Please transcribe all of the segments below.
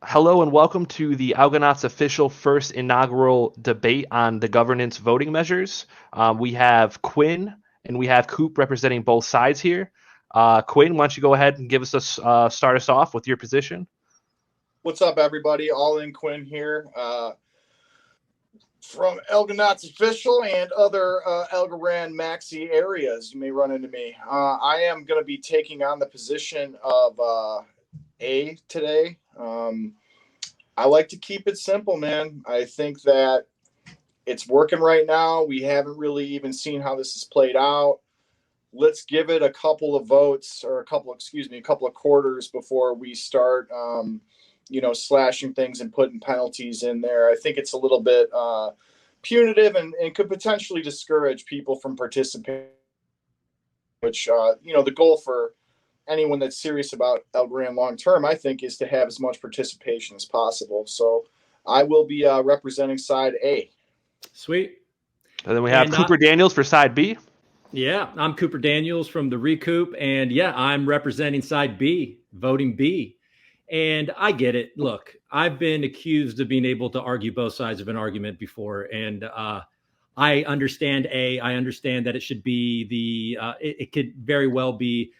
Hello and welcome to the Algonauts official first inaugural debate on the governance voting measures. We have Quinn and we have Coop representing both sides here. Quinn, why don't you go ahead and start us off with your position? What's up, everybody? AllinQuinn here from Algonauts official and other Algorand maxi areas. You may run into me. I am going to be taking on the position of A today. I like to keep it simple, man. I think that it's working right now. We haven't really even seen how this is played out. Let's give it a couple of votes or a couple of quarters before we start, slashing things and putting penalties in there. I think it's a little bit punitive and could potentially discourage people from participating, which, the goal for anyone that's serious about Algorand long term, I think, is to have as much participation as possible. So I will be representing side A. Sweet. And then we have Cooper Daniels for side B. Yeah, I'm Cooper Daniels from the ReCoop, and yeah, I'm representing side B, voting B. And I get it. Look, I've been accused of being able to argue both sides of an argument before, and I understand A. I understand that it should be it could very well be.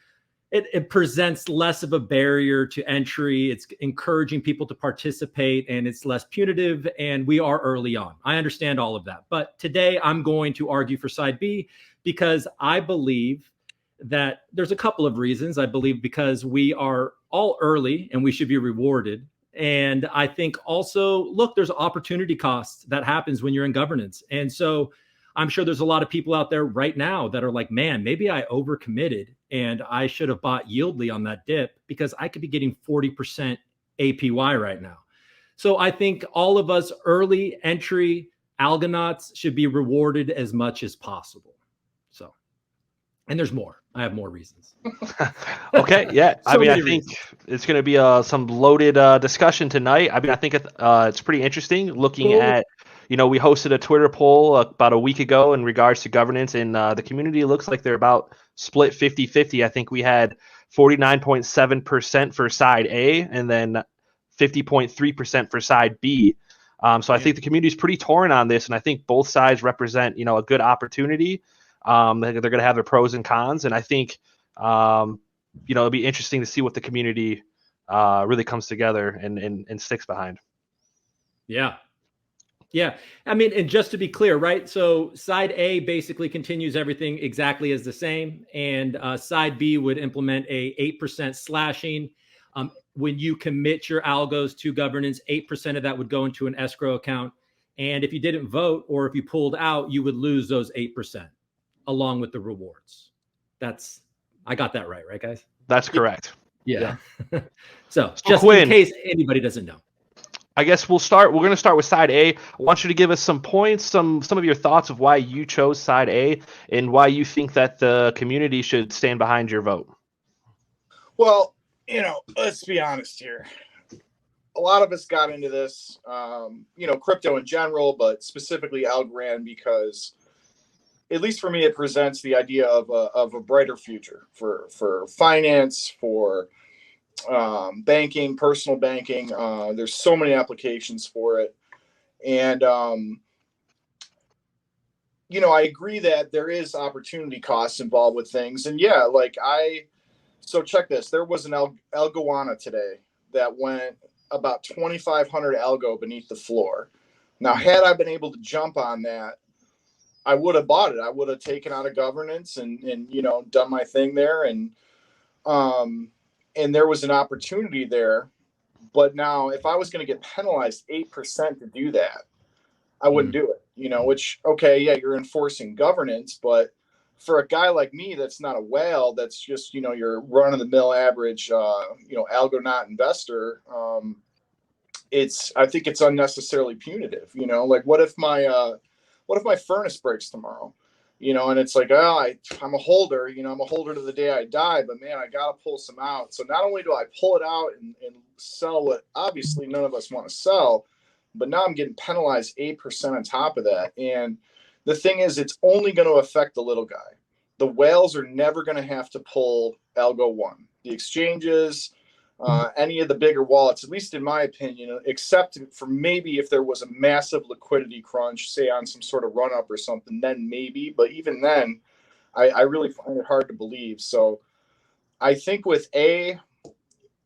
It presents less of a barrier to entry. It's encouraging people to participate, and it's less punitive, and we are early on. I understand all of that. But today I'm going to argue for side B because I believe that there's a couple of reasons. I believe because we are all early and we should be rewarded. And I think also, look, there's opportunity costs that happens when you're in governance. And so I'm sure there's a lot of people out there right now that are like, man, maybe I overcommitted and I should have bought Yieldly on that dip because I could be getting 40% APY right now. So I think all of us early entry Algonauts should be rewarded as much as possible. So, and there's more. I have more reasons. Okay, yeah. I think it's going to be some loaded discussion tonight. I think it's pretty interesting looking at, we hosted a Twitter poll about a week ago in regards to governance, and the community looks like they're about split 50-50. I think we had 49.7% for side A and then 50.3% for side B. So I think the community is pretty torn on this, and I think both sides represent, a good opportunity. They're going to have their pros and cons, and I think, it'll be interesting to see what the community really comes together and sticks behind. Yeah. Yeah. And just to be clear, right? So side A basically continues everything exactly as the same. And side B would implement a 8% slashing. When you commit your algos to governance, 8% of that would go into an escrow account. And if you didn't vote or if you pulled out, you would lose those 8% along with the rewards. I got that right, guys? That's correct. Yeah. So just Quinn, in case anybody doesn't know. I guess we're going to start with side A. I want you to give us some points, some of your thoughts of why you chose side A and why you think that the community should stand behind your vote. Well, let's be honest here. A lot of us got into this, crypto in general, but specifically Algorand because, at least for me, it presents the idea of a brighter future for finance, for banking, personal banking. There's so many applications for it. And, I agree that there is opportunity costs involved with things. And yeah, so check this. There was an Algoana today that went about 2,500 algo beneath the floor. Now, had I been able to jump on that, I would have bought it. I would have taken out a governance and done my thing there. And there was an opportunity there. But now if I was going to get penalized 8% to do that, I wouldn't do it, which, okay, yeah, you're enforcing governance. But for a guy like me, that's not a whale, that's just, your run of the mill average, Algonaut investor. I think it's unnecessarily punitive, what if my furnace breaks tomorrow, and it's like, I'm a holder, I'm a holder to the day I die, but man, I got to pull some out. So not only do I pull it out and sell what obviously none of us want to sell, but now I'm getting penalized 8% on top of that. And the thing is, it's only going to affect the little guy. The whales are never going to have to pull Algo 1. The exchanges, any of the bigger wallets, at least in my opinion, except for maybe if there was a massive liquidity crunch, say on some sort of run up or something, then maybe. But even then, I really find it hard to believe. So I think with A,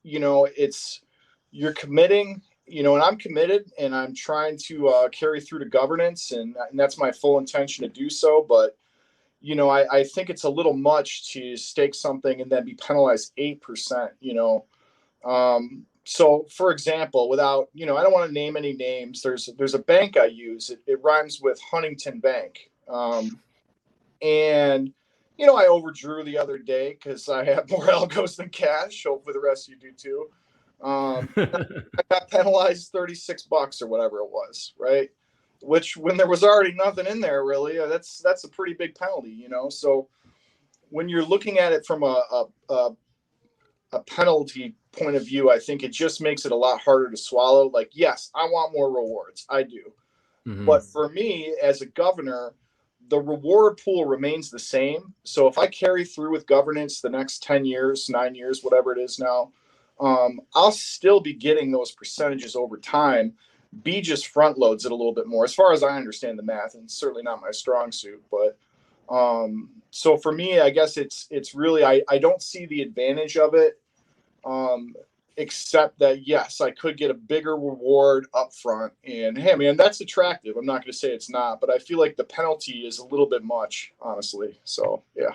it's you're committing, and I'm committed, and I'm trying to carry through to governance, and that's my full intention to do so. But I think it's a little much to stake something and then be penalized 8%. So for example, without I don't want to name any names. There's a bank I use. It rhymes with Huntington Bank, and I overdrew the other day because I have more algos than cash. Hopefully the rest of you do too. I got penalized $36 or whatever it was, right? Which, when there was already nothing in there, really, that's a pretty big penalty, So when you're looking at it from a penalty point of view, I think it just makes it a lot harder to swallow. Like, yes, I want more rewards. I do. Mm-hmm. But for me, as a governor, the reward pool remains the same. So if I carry through with governance the next 10 years, 9 years, whatever it is now, I'll still be getting those percentages over time. B just front loads it a little bit more, as far as I understand the math, and certainly not my strong suit. But so for me, I guess it's really, I don't see the advantage of it, except that, yes, I could get a bigger reward up front. And hey, man, that's attractive. I'm not going to say it's not, but I feel like the penalty is a little bit much, honestly. So, yeah.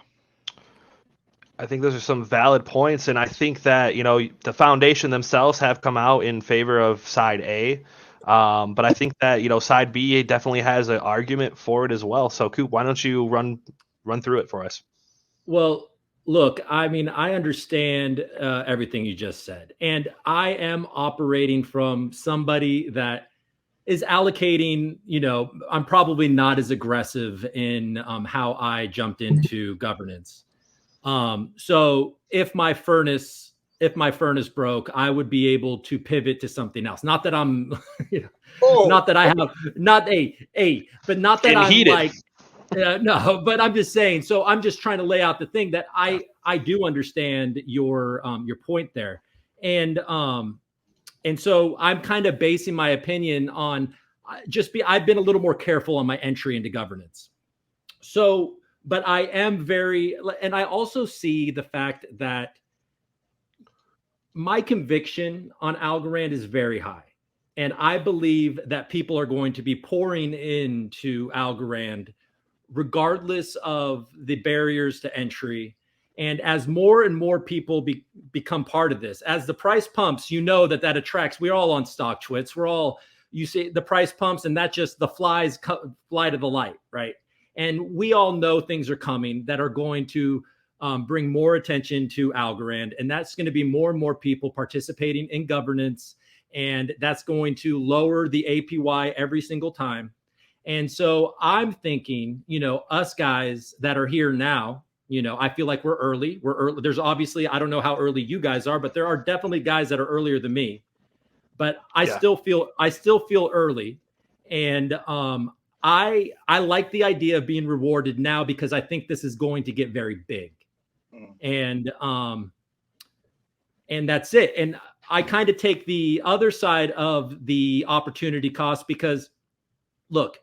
I think those are some valid points. And I think that, the foundation themselves have come out in favor of side A. But I think that, side B definitely has an argument for it as well. So, Coop, why don't you run through it for us? Well, look, I mean, I understand everything you just said. And I am operating from somebody that is allocating, I'm probably not as aggressive in how I jumped into governance. So if my furnace broke, I would be able to pivot to something else. Not that I'm, not that I have, not but not that I'm heated. Like, no, but I'm just saying. So I'm just trying to lay out the thing that I do understand your point there, and so I'm kind of basing my opinion on I've been a little more careful on my entry into governance. So, but I am and I also see the fact that my conviction on Algorand is very high. And I believe that people are going to be pouring into Algorand regardless of the barriers to entry. And as more and more people become part of this, as the price pumps, that attracts, we're all on stock twits. You see the price pumps, and that just the fly to the light, right? And we all know things are coming that are going to bring more attention to Algorand. And that's going to be more and more people participating in governance. And that's going to lower the APY every single time. And so I'm thinking, us guys that are here now, I feel like we're early. There's obviously, I don't know how early you guys are, but there are definitely guys that are earlier than me. But I still feel early. And I like the idea of being rewarded now because I think this is going to get very big. And that's it. And I kind of take the other side of the opportunity cost because, look,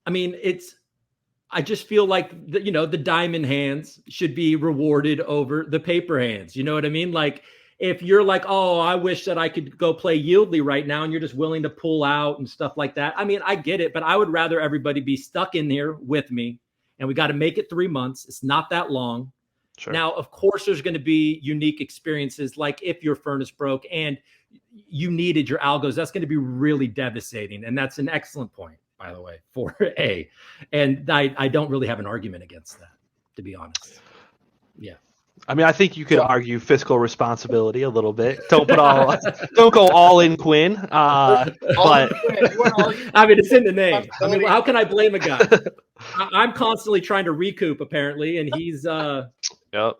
I mean, I just feel like the diamond hands should be rewarded over the paper hands. You know what I mean? Like, if you're like, oh, I wish that I could go play Yieldly right now, and you're just willing to pull out and stuff like that. I mean, I get it, but I would rather everybody be stuck in here with me, and we got to make it 3 months. It's not that long. Sure. Now, of course, there's going to be unique experiences, like if your furnace broke and you needed your algos, that's going to be really devastating. And that's an excellent point, by the way, for A. And I don't really have an argument against that, to be honest. Yeah. I mean, I think you could argue fiscal responsibility a little bit. Don't go all in Quinn. But I mean, it's in the name. I mean, how can I blame a guy? I'm constantly trying to recoup, apparently, and he's Yep. So.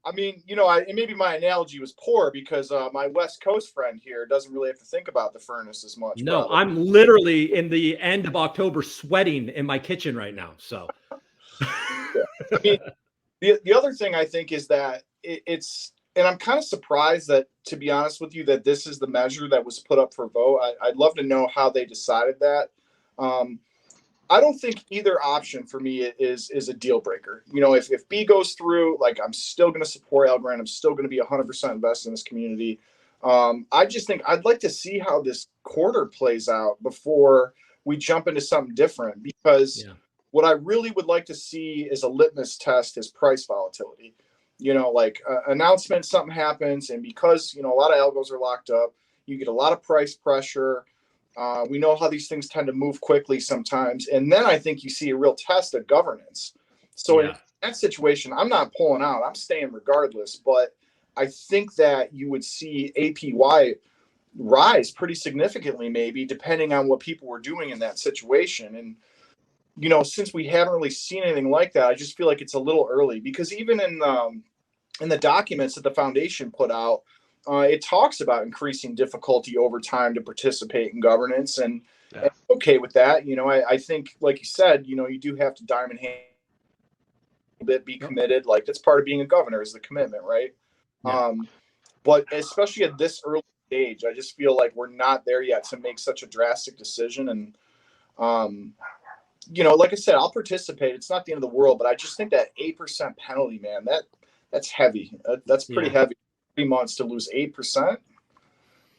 I mean, maybe my analogy was poor because my West Coast friend here doesn't really have to think about the furnace as much. No, probably. I'm literally in the end of October sweating in my kitchen right now. So, I mean, the other thing I think is that it's I'm kind of surprised that, to be honest with you, that this is the measure that was put up for vote. I'd love to know how they decided that. I don't think either option for me is a deal breaker. You know, if B goes through, like, I'm still going to support Algorand. I'm still going to be 100% invested in this community. I just think I'd like to see how this quarter plays out before we jump into something different, because what I really would like to see is a litmus test is price volatility. You know, like announcement, something happens, and because, you know, a lot of algos are locked up, you get a lot of price pressure. We know how these things tend to move quickly sometimes. And then I think you see a real test of governance. So in that situation, I'm not pulling out. I'm staying regardless. But I think that you would see APY rise pretty significantly, maybe, depending on what people were doing in that situation. And, you know, since we haven't really seen anything like that, I just feel like it's a little early, because even in the documents that the foundation put out, it talks about increasing difficulty over time to participate in governance, and I'm okay with that. You know, I think, like you said, you know, you do have to diamond hand a bit, be committed. Like, that's part of being a governor, is the commitment, right? But especially at this early stage, I just feel like we're not there yet to make such a drastic decision. And you know, like I said, I'll participate. It's not the end of the world, but I just think that 8% penalty, man, that's heavy. That's pretty heavy. 3 months to lose 8%,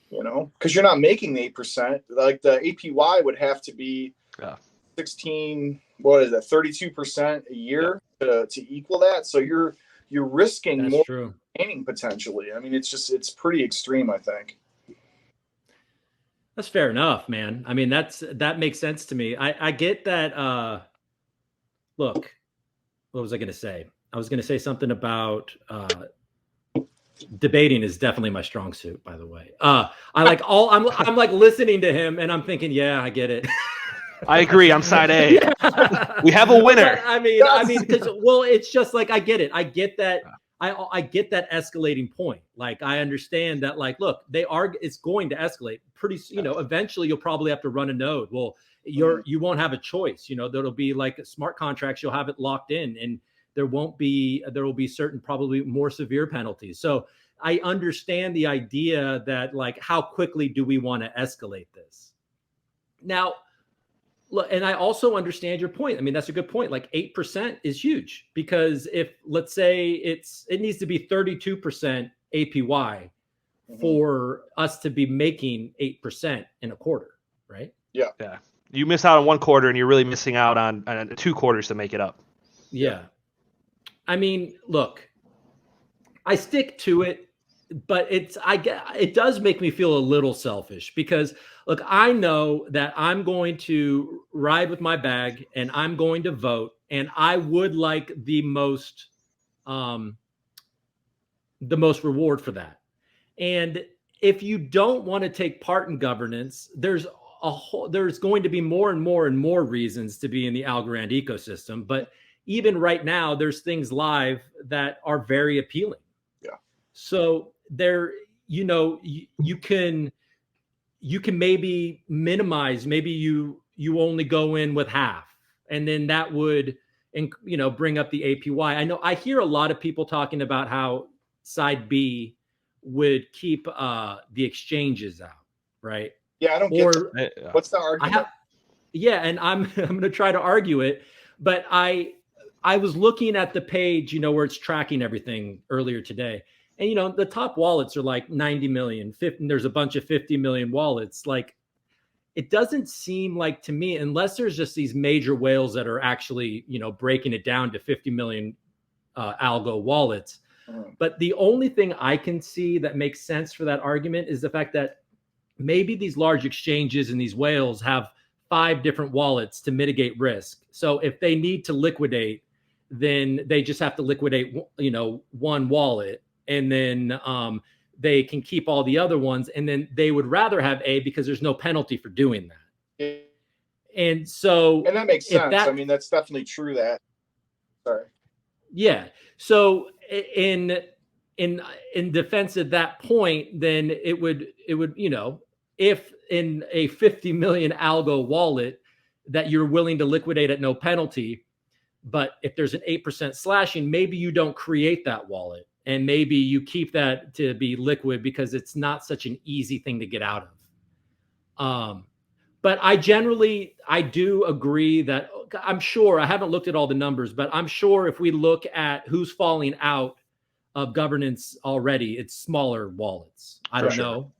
you know, because you're not making the 8%. Like, the APY would have to be 16, what is that, 32% a year to equal that. So you're risking more gaining potentially. I mean, it's pretty extreme, I think. That's fair enough, man. I mean, that makes sense to me. I get that. Look, what was I going to say? I was going to say something about debating is definitely my strong suit, by the way. I'm like listening to him and I'm thinking, yeah, I get it. I agree. I'm side A. We have a winner. But, I mean, because, well, it's just like, I get it. I get that. I get that escalating point. Like, I understand that, like, look, it's going to escalate pretty, you know, eventually you'll probably have to run a node. Well, you won't have a choice. You know, there'll be like smart contracts. You'll have it locked in, and there will be certain, probably more severe penalties. So I understand the idea that, like, how quickly do we want to escalate this? Now, look, and I also understand your point. I mean, that's a good point. Like, 8% is huge, because if, let's say, it needs to be 32% APY for us to be making 8% in a quarter, right? Yeah. You miss out on one quarter, and you're really missing out on 2 quarters to make it up. Yeah. I mean, look, I stick to it, but it does make me feel a little selfish, because, look, I know that I'm going to ride with my bag and I'm going to vote, and I would like the most reward for that. And if you don't want to take part in governance, there's going to be more and more and more reasons to be in the Algorand ecosystem. But even right now, there's things live that are very appealing. Yeah. So there, you know, you can maybe minimize. Maybe you only go in with half, and then that would, you know, bring up the APY. I know I hear a lot of people talking about how side B would keep the exchanges out, right? Yeah, I don't get what's the argument? And I'm going to try to argue it, but I was looking at the page, you know, where it's tracking everything earlier today. And, you know, the top wallets are like 90 million, 50, there's a bunch of 50 million wallets. Like, it doesn't seem like, to me, unless there's just these major whales that are actually, you know, breaking it down to 50 million algo wallets. But the only thing I can see that makes sense for that argument is the fact that maybe these large exchanges and these whales have 5 different wallets to mitigate risk. So if they need to liquidate, then they just have to liquidate, you know, one wallet, and then they can keep all the other ones. And then they would rather have A, because there's no penalty for doing that. And that makes sense. I mean, that's definitely true. Sorry. Yeah. So in defense of that point, then it would, you know, if in a 50 million algo wallet that you're willing to liquidate at no penalty, but if there's an 8% slashing, maybe you don't create that wallet. and maybe you keep that to be liquid because it's not such an easy thing to get out of. But I do agree that I'm sure, I haven't looked at all the numbers, but I'm sure if we look at who's falling out of governance already, it's smaller wallets. I don't know.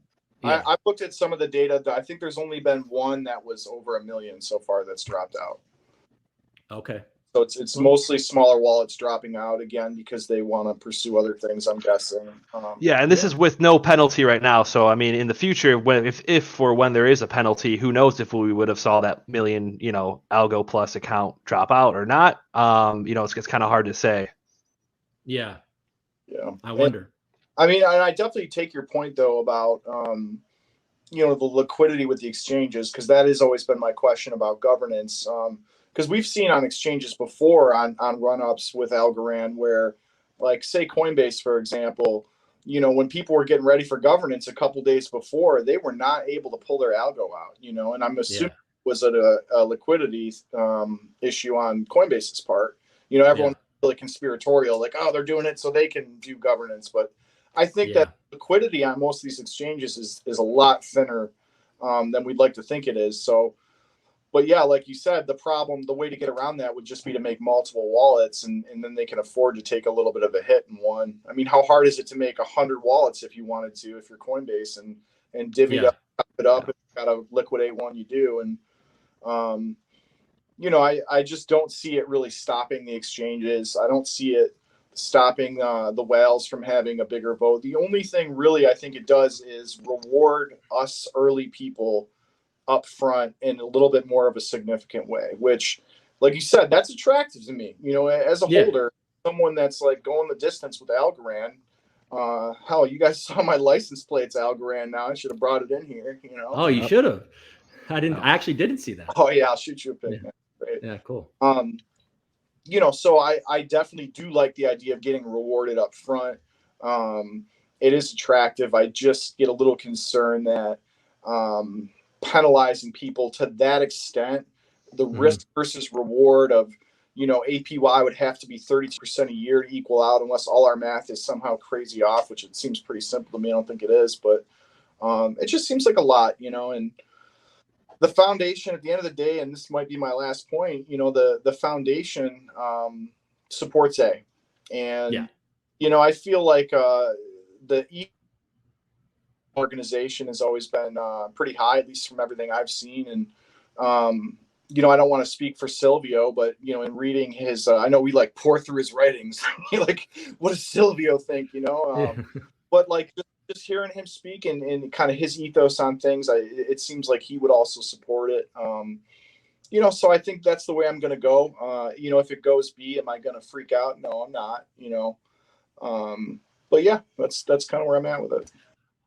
Yeah. I've looked at some of the data. I think there's only been one that was over 1 million so far that's dropped out. Okay. So it's mostly smaller wallets dropping out again because they want to pursue other things, I'm guessing. And this is with no penalty right now. So I mean, in the future, if or when there is a penalty, who knows if we would have saw that million, Algo Plus account drop out or not? It's kind of hard to say. Yeah. Yeah. I wonder. I definitely take your point though about the liquidity with the exchanges, because that has always been my question about governance. Because we've seen on exchanges before on run-ups with Algorand where, like, say Coinbase, for example, when people were getting ready for governance a couple days before, they were not able to pull their algo out, and I'm assuming it was a liquidity issue on Coinbase's part. Everyone really conspiratorial, like, oh, they're doing it so they can do governance. But I think that liquidity on most of these exchanges is a lot thinner than we'd like to think it is. So, but yeah, like you said, the way to get around that would just be to make multiple wallets, and then they can afford to take a little bit of a hit in one. I mean, how hard is it to make 100 wallets if you wanted to, if you're Coinbase, and divvy it up and got to liquidate one you do. And, I just don't see it really stopping the exchanges. I don't see it stopping the whales from having a bigger vote. The only thing really I think it does is reward us early people up front in a little bit more of a significant way, which, like you said, that's attractive to me. As a holder, someone that's like going the distance with Algorand. Hell, you guys saw my license plates, Algorand. Now I should have brought it in here. Oh, you should have. I actually didn't see that. Oh yeah, I'll shoot you a pic. Yeah. Great. Yeah, cool. So I definitely do like the idea of getting rewarded up front. It is attractive. I just get a little concerned that penalizing people to that extent, the risk versus reward of, APY would have to be 32% a year to equal out, unless all our math is somehow crazy off, which it seems pretty simple to me. I don't think it is, but it just seems like a lot, and the foundation at the end of the day, and this might be my last point, the foundation supports A. And, I feel like the organization has always been pretty high, at least from everything I've seen. And, I don't want to speak for Silvio, but, in reading his, I know we pour through his writings, like, what does Silvio think, but like just hearing him speak and kind of his ethos on things, it seems like he would also support it. So I think that's the way I'm going to go. If it goes B, am I going to freak out? No, I'm not, but yeah, that's kind of where I'm at with it.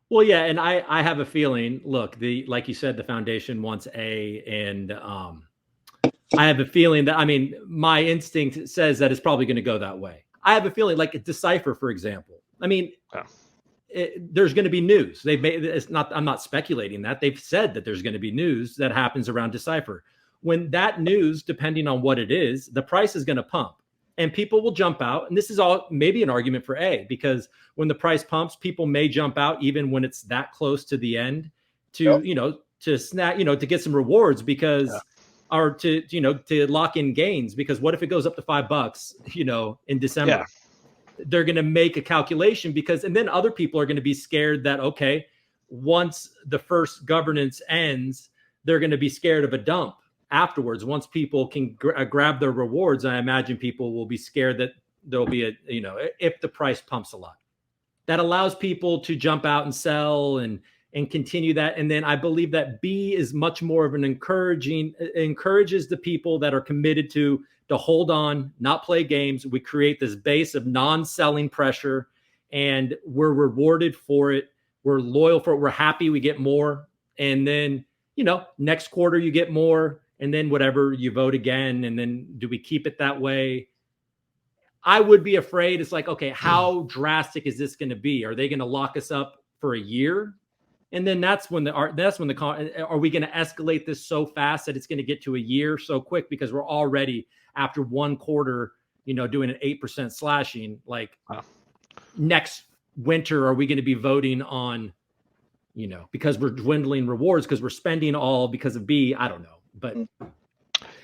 Well, yeah. And I have a feeling, look, like you said, the foundation wants A, and I have a feeling that, my instinct says that it's probably going to go that way. I have a feeling like Decipher, for example. There's going to be news. I'm not speculating that. They've said that there's going to be news that happens around Decipher. When that news, depending on what it is, the price is going to pump and people will jump out. And this is all maybe an argument for A, because when the price pumps, people may jump out even when it's that close to the end to snap, to get some rewards because, or to lock in gains, because what if it goes up to $5, in December? Yeah. They're going to make a calculation and then other people are going to be scared that, okay, once the first governance ends, they're going to be scared of a dump afterwards. Once people can grab their rewards, I imagine people will be scared that there'll be if the price pumps a lot, that allows people to jump out and sell and continue that. And then I believe that B is much more of an encourages the people that are committed to hold on, not play games. We create this base of non-selling pressure and we're rewarded for it. We're loyal for it. We're happy we get more. And then, next quarter you get more, and then whatever you vote again. And then do we keep it that way? I would be afraid. It's like, okay, how drastic is this going to be? Are they going to lock us up for a year? And then are we going to escalate this so fast that it's going to get to a year so quick because we're already after one quarter, doing an 8% slashing? Like, next winter, are we going to be voting on, because we're dwindling rewards because we're spending all because of B? I don't know, but.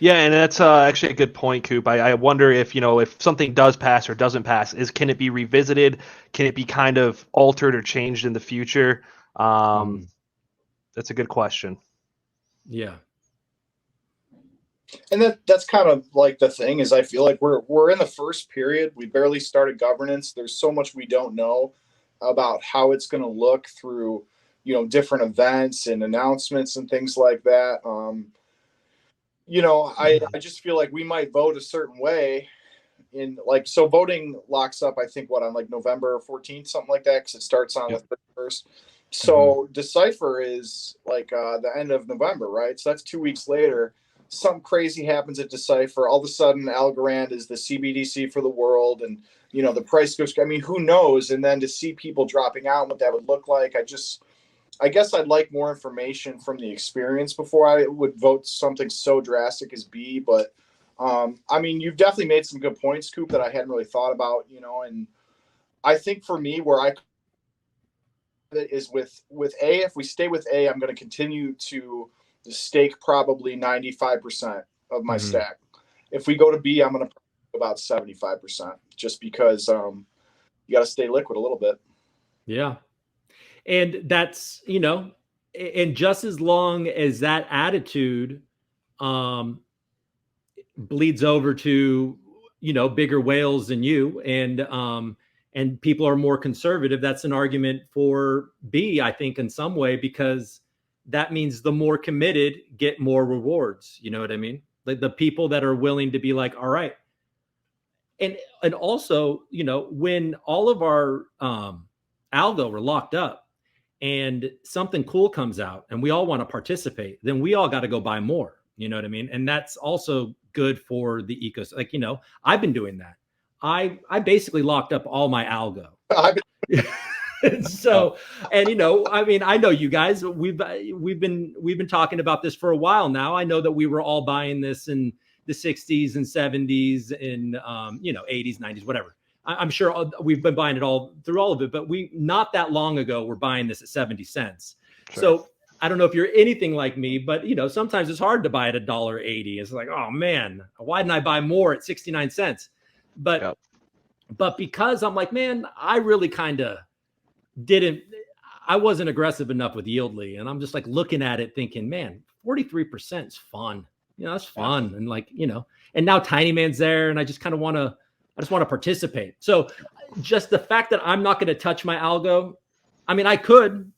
Yeah, and that's actually a good point, Coop. I wonder if something does pass or doesn't pass, can it be revisited? Can it be kind of altered or changed in the future? That's a good question. Yeah. And that's kind of like the thing is I feel like we're in the first period. We barely started governance. There's so much we don't know about how it's going to look through, different events and announcements and things like that. I just feel like we might vote a certain way so voting locks up, I think on like November 14th, something like that. Cause it starts on the 31st. So Decipher is like the end of November, right? So that's 2 weeks later. Something crazy happens at Decipher. All of a sudden, Algorand is the CBDC for the world, and the price goes. I mean, who knows? And then to see people dropping out, what that would look like, I guess I'd like more information from the experience before I would vote something so drastic as B. But I mean, you've definitely made some good points, Coop, that I hadn't really thought about. And I think for me, where I is with A. If we stay with A, I'm going to continue to stake probably 95% of my stack. If we go to B, I'm going to about 75%, just because you got to stay liquid a little bit. Yeah. And that's, and just as long as that attitude bleeds over to, bigger whales than you, and people are more conservative, that's an argument for B, I think, in some way, because that means the more committed get more rewards. You know what I mean? Like the people that are willing to be like, all right. And also, when all of our Algo were locked up and something cool comes out and we all want to participate, then we all got to go buy more. You know what I mean? And that's also good for the ecosystem. Like, I've been doing that. I basically locked up all my Algo. So, and I mean, I know you guys, we've been talking about this for a while now. I know that we were all buying this in the 60s and 70s and 80s, 90s, whatever. I'm sure we've been buying it all through all of it, but we not that long ago we're buying this at 70 cents. Sure. So I don't know if you're anything like me, but sometimes it's hard to buy at $1.80. It's like, oh man, why didn't I buy more at 69 cents? But because I'm like, man, I really kind of I wasn't aggressive enough with Yieldly. And I'm just like looking at it thinking, man, 43% is fun. That's fun. And like, and now Tiny Man's there and I just kind of want to participate. So just the fact that I'm not going to touch my Algo. I mean, I could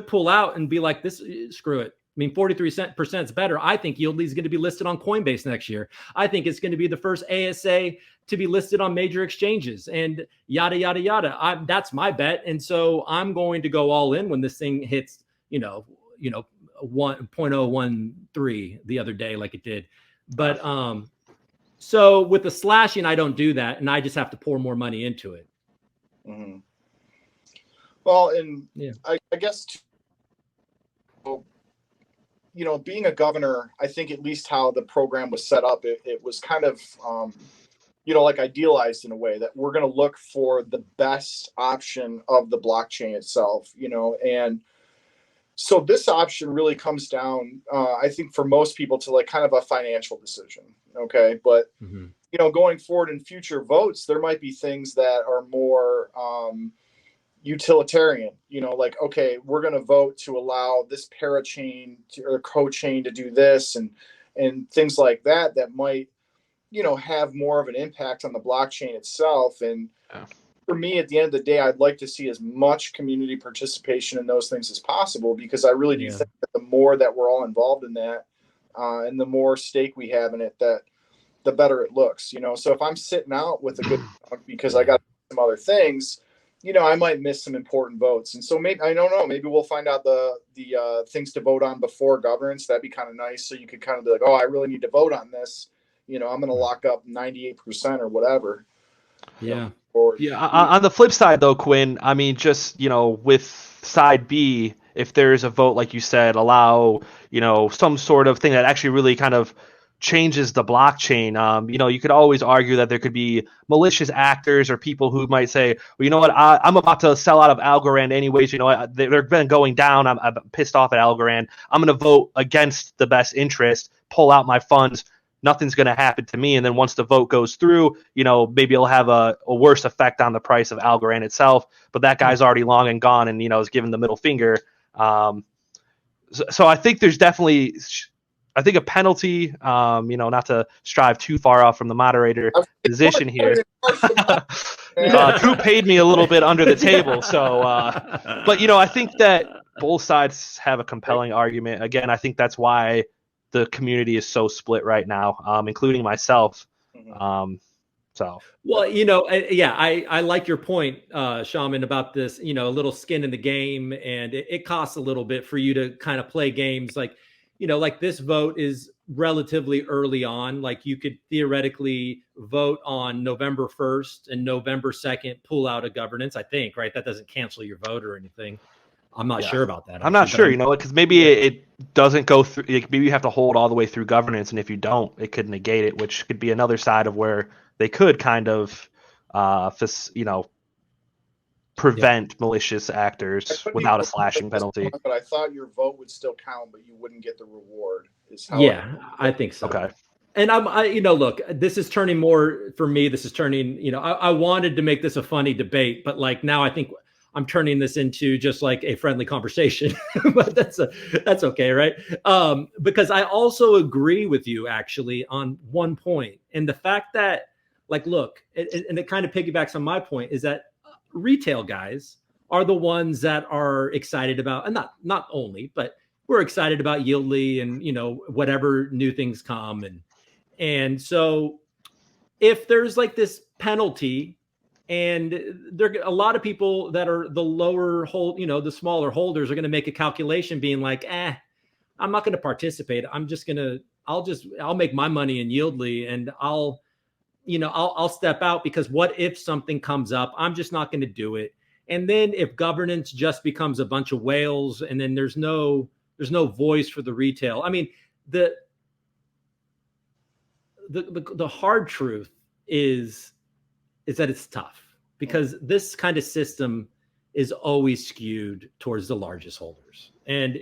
pull out and be like, screw it. I mean, 43% is better. I think Yieldly is going to be listed on Coinbase next year. I think it's going to be the first ASA to be listed on major exchanges and yada, yada, yada. That's my bet. And so I'm going to go all in when this thing hits, 1.013 the other day, like it did. But so with the slashing, I don't do that. And I just have to pour more money into it. Mm-hmm. Well, and I guess, being a governor, I think at least how the program was set up, it was kind of, like idealized in a way that we're going to look for the best option of the blockchain itself, and so this option really comes down, I think for most people to like kind of a financial decision. Okay. But, going forward in future votes, there might be things that are more, utilitarian, like, okay, we're going to vote to allow this parachain or co-chain to do this and things like that might, have more of an impact on the blockchain itself. And for me, at the end of the day, I'd like to see as much community participation in those things as possible, because I really do think that the more that we're all involved in that and the more stake we have in it, that the better it looks, So if I'm sitting out with a good because I got some other things, I might miss some important votes. And so maybe, I don't know, maybe we'll find out the things to vote on before governance. That'd be kind of nice. So you could kind of be like, oh, I really need to vote on this. I'm going to lock up 98% or whatever. Yeah. On the flip side though, Quinn, I mean, just, with side B, if there's a vote, like you said, allow, some sort of thing that actually really kind of changes the blockchain. You could always argue that there could be malicious actors or people who might say, well, you know what, I'm about to sell out of Algorand anyways. They've been going down. I'm pissed off at Algorand. I'm going to vote against the best interest, pull out my funds. Nothing's going to happen to me. And then once the vote goes through, maybe it'll have a worse effect on the price of Algorand itself. But that guy's already long and gone and, is giving the middle finger. So I think there's definitely, a penalty, not to strive too far off from the moderator position here. Who paid me a little bit under the table. So, but, I think that both sides have a compelling argument. Again, I think that's why the community is so split right now, including myself. Well, I like your point, Shaman, about this, a little skin in the game, and it costs a little bit for you to kind of play games like this vote is relatively early on. Like you could theoretically vote on November 1st and November 2nd, pull out of governance, I think, right? That doesn't cancel your vote or anything. I'm not sure about that. I'm not sure, because maybe it doesn't go through. Maybe you have to hold all the way through governance, and if you don't, it could negate it, which could be another side of where they could kind of, prevent malicious actors without a slashing penalty. But I thought your vote would still count, but you wouldn't get the reward. I think so. Okay. And look, this is turning more for me. This is turning, I wanted to make this a funny debate, but like now I think I'm turning this into just like a friendly conversation, but that's okay. Right. Because I also agree with you actually on one point, and the fact that like, look, and it kind of piggybacks on my point is that retail guys are the ones that are excited about, and not only, but we're excited about Yieldly and, whatever new things come. And so if there's like this penalty, and there a lot of people that are the lower hold, the smaller holders are going to make a calculation being like, I'm not going to participate. I'll make my money in Yieldly, and I'll step out because what if something comes up? I'm just not going to do it. And then if governance just becomes a bunch of whales, and then there's no voice for the retail. I mean, the hard truth is that it's tough, because this kind of system is always skewed towards the largest holders. And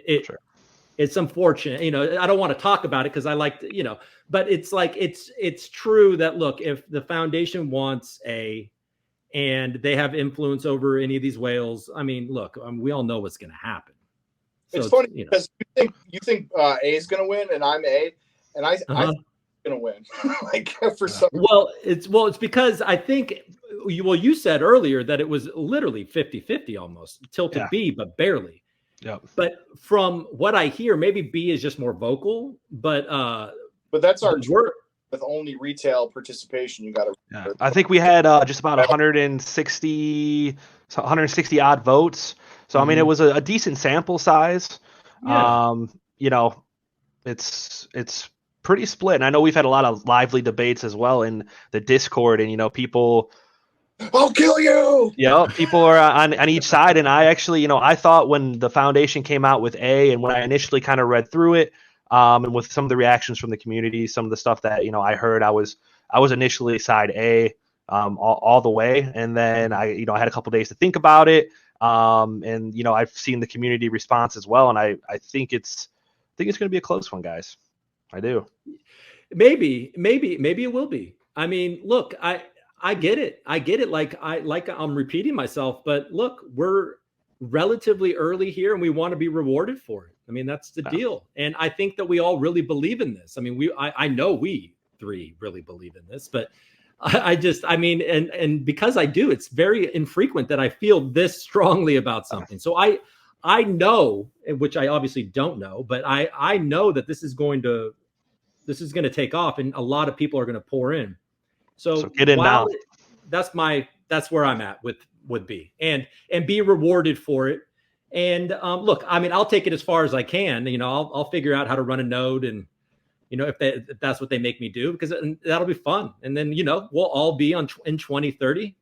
it's unfortunate, I don't want to talk about it because I like to, but it's like, it's true that, look, if the foundation wants and they have influence over any of these whales, I mean, look, we all know what's going to happen. So it's funny because you think A is going to win and I'm A, and I think I'm going to win. Like for some. Well, it's because I think, you said earlier that it was literally 50-50 almost, tilted B, but barely. Yeah. But from what I hear, maybe B is just more vocal, but that's our work with only retail participation. You got to. Yeah. I think we had just about 160 odd votes. So I mean, it was a decent sample size. Yeah. It's pretty split. And I know we've had a lot of lively debates as well in the Discord, and people. I'll kill you. Yeah, people are on each side, and I actually, I thought when the foundation came out with A, and when I initially kind of read through it, and with some of the reactions from the community, some of the stuff that I heard, I was initially side A, all the way, and then I had a couple days to think about it, and I've seen the community response as well, and I think it's going to be a close one, guys. I do. Maybe it will be. I mean, look, I get it. Like I'm repeating myself, but look, we're relatively early here and we want to be rewarded for it. I mean, that's the deal. And I think that we all really believe in this. I mean, I know we three really believe in this, but and because I do, it's very infrequent that I feel this strongly about something. So I know, which I obviously don't know, but I know that this is going to take off and a lot of people are going to pour in. So get in now. That's where I'm at with B and be rewarded for it. And look, I mean, I'll take it as far as I can. I'll figure out how to run a node, and if that's what they make me do, because that'll be fun. And then we'll all be in 2030.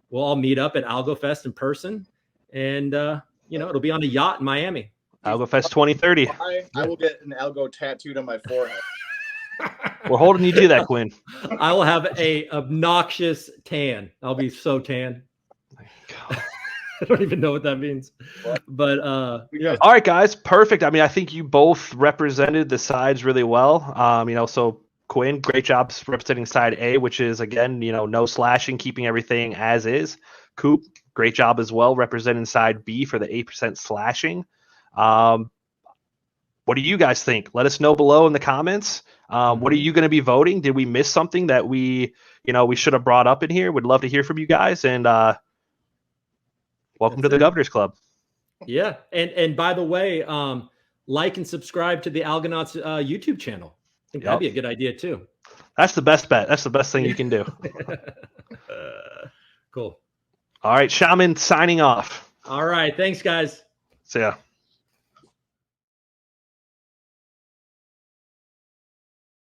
We'll all meet up at Algo Fest in person, and it'll be on a yacht in Miami. Algo Fest 2030. I will get an Algo tattooed on my forehead. We're holding you to that, Quinn. I will have a obnoxious tan. I'll be so tan. I don't even know what that means. But yeah. All right, guys. Perfect. I mean, I think you both represented the sides really well. So Quinn, great job representing side A, which is, again, no slashing, keeping everything as is. Coop, great job as well representing side B for the 8% slashing. What do you guys think? Let us know below in the comments. What are you going to be voting? Did we miss something that we should have brought up in here? Would love to hear from you guys. And welcome to the Governors Club. Yeah. And by the way, like and subscribe to the Algonauts YouTube channel. I think that'd be a good idea too. That's the best bet. That's the best thing you can do. Cool. All right, Shaman signing off. All right. Thanks, guys. See ya.